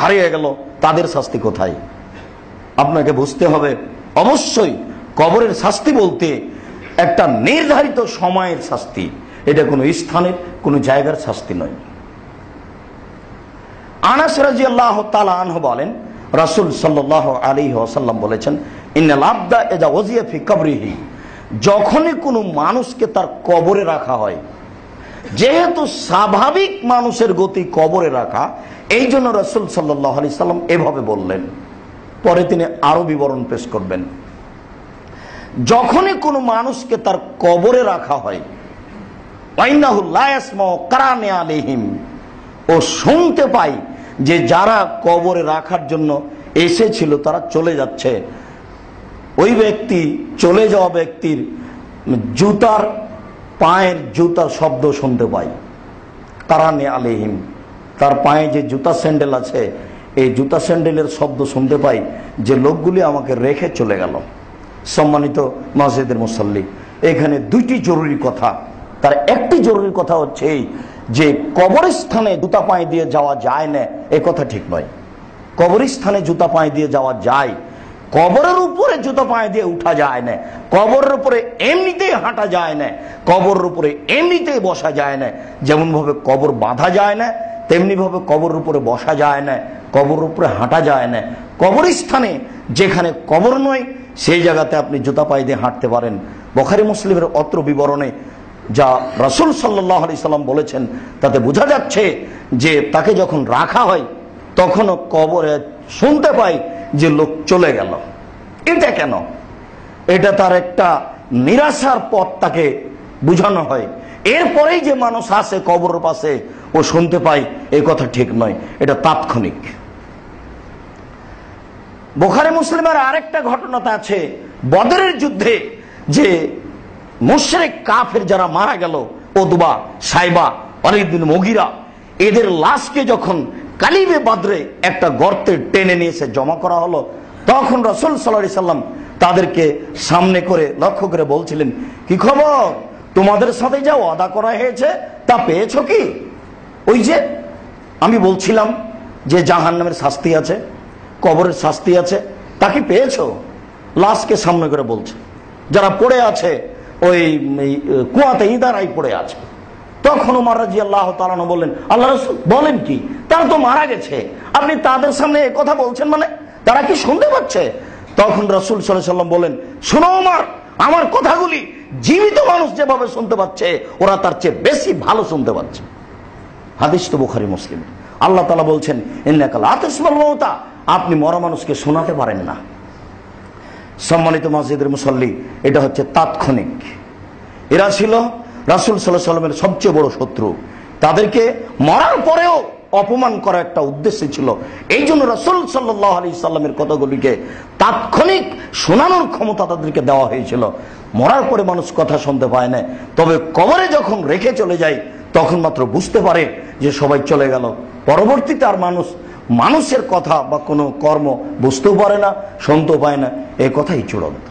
হারিয়ে গেল, তাদের শাস্তি কোথায়? আপনাকে বুঝতে হবে, অবশ্যই কবরের শাস্তি বলতে একটা নির্ধারিত সময়ের শাস্তি, এটা কোনো স্থানের কোনো জায়গার শাস্তি নয়। আনাস রাদিয়াল্লাহু তাআলা আনহু বলেন, রাসূল সাল্লাল্লাহু আলাইহি ওয়াসাল্লাম বলেছেন, ইন্নাল আবদা ইযা ওযিয়া ফি কবরিহি, যখনই কোনো মানুষকে তার কবরে রাখা হয়, যেহেতু স্বাভাবিক মানুষের গতি কবরে রাখা, এই জন্য রাসূল সাল্লাল্লাহু আলাইহি সাল্লাম এভাবে বললেন। পরে তিনি আরো বিবরণ পেশ করবেন। যখনই কোনো মানুষকে তার কবরে রাখা হয়, ওয়াইন্নাহু লা ইয়াসমাউ কারানি আলাইহিম, ও শুনতে পাই যে যারা কবরে রাখার জন্য এসেছিল তারা চলে যাচ্ছে, ওই ব্যক্তি, চলে যাওয়া ব্যক্তির জুতার, পায়ের জুতার শব্দ শুনতে পাই। কারানি আলাইহিম, তার পায়ে যে জুতা স্যান্ডেল আছে, এই জুতা স্যান্ডেলের শব্দ শুনতে পাই যে লোকগুলি আমাকে রেখে চলে গেল। সম্মানিত মসজিদের মুসল্লি, এখানে দুইটি জরুরি কথা। তার একটি জরুরি কথা হচ্ছে এই যে কবরস্থানে জুতা পায়ে দিয়ে যাওয়া যায় না, এ কথা ঠিক নয়। কবরস্থানে জুতা পায়ে দিয়ে যাওয়া যায়, কবরের উপরে জুতা পায়ে দিয়ে উঠা যায় না, কবরের উপরে এমনিতেই হাঁটা যায় না, কবরের উপরে এমনিতেই বসা যায় না। যেমন ভাবে কবর বাঁধা যায় না, তেমনি ভাবে কবরের উপরে বসা যায় না, কবরের উপরে হাঁটা যায় না। কবরস্থানে যেখানে কবর নয় সেই জায়গাতে আপনি জুতা পায়ে দিয়ে হাঁটতে পারেন। বুখারী মুসলিমের অত্র বিবরণে যা রাসূল সাল্লাল্লাহু আলাইহি সাল্লাম বলেছেন, তাতে বোঝা যাচ্ছে যে তাকে যখন রাখা হয় তখনও কবরে শুনতে পাই যে লোক চলে গেল। এটা কেন? এটা তার একটা নিরাশার পথ, তাকে বুঝানো হয়। এরপরেই যে মানুষ আসে কবরের পাশে, ও শুনতে পাই, এই কথা ঠিক নয়, এটা তাৎক্ষণিক। বুখারী মুসলিমের আরেকটা ঘটনাতে আছে, বদরের যুদ্ধে যে মুশরিক কাফের যারা মারা গেল, উতবা, সাইবা, ওয়ালিদ বিন মুগীরা, এদের লাশকে যখন কালিবে বদরে একটা গর্তে টেনে নিয়ে এসে জমা করা হলো, তখন রাসূল সাল্লাল্লাহু আলাইহি সাল্লাম তাদেরকে সামনে করে লক্ষ্য করে বলছিলেন, কি খবর, তোমাদের সাথে যা ওয়াদা করা হয়েছে তা পেয়েছো কি? ওই যে আমি বলছিলাম যে জাহান্নামের শাস্তি আছে, কবরের শাস্তি আছে, তা কি পেয়েছো? লাশকে সামনে করে বলছে, যারা পড়ে আছে ওই কুয়াতে ইদারাই পড়ে আছে। তখন ওমর রাদিয়াল্লাহু তাআলা আনহু বললেন, আল্লাহ রাসূল বলেন কি, তারা তো মারা গেছে, আপনি তাদের সামনে এই কথা বলছেন, মানে তারা কি শুনতে পাচ্ছে? তখন রাসূল সাল্লাল্লাহু আলাইহি সাল্লাম বলেন, শোনো ওমর, আমার কথাগুলি জীবিত মানুষ যেভাবে শুনতে পাচ্ছে, ওরা তার চেয়ে বেশি ভালো শুনতে পাচ্ছে। হাদিস তো বুখারী মুসলিম। আল্লাহ তাআলা বলছেন, ইন্নাকা লা তাসমাউল মাউতা, আপনি মরা মানুষকে শোনাতে পারেন না। সম্মানিত মসজিদের মুসল্লি, এটা হচ্ছে তাৎক্ষণিক। এরা ছিল রাসূল সাল্লাল্লাহু আলাইহি সাল্লামের সবচেয়ে বড় শত্রু। তাদেরকে মরার পরেও অপমান করা একটা উদ্দেশ্য ছিল। এই জন্য রাসূল সাল্লাল্লাহু আলাইহি সাল্লামের কথাগুলিকে তাৎক্ষণিক শোনানোর ক্ষমতা তাদেরকে দেওয়া হয়েছিল। মরার পরে মানুষ কথা শুনতে পায় না, তবে কবরে যখন রেখে চলে যায় তখন মাত্র বুঝতে পারে যে সবাই চলে গেল। পরবর্তীতে আর মানুষের কথা বা কোনো কর্ম বুঝতেও পারে না, শুনতেও পায় না, এ কথাই চূড়ান্ত।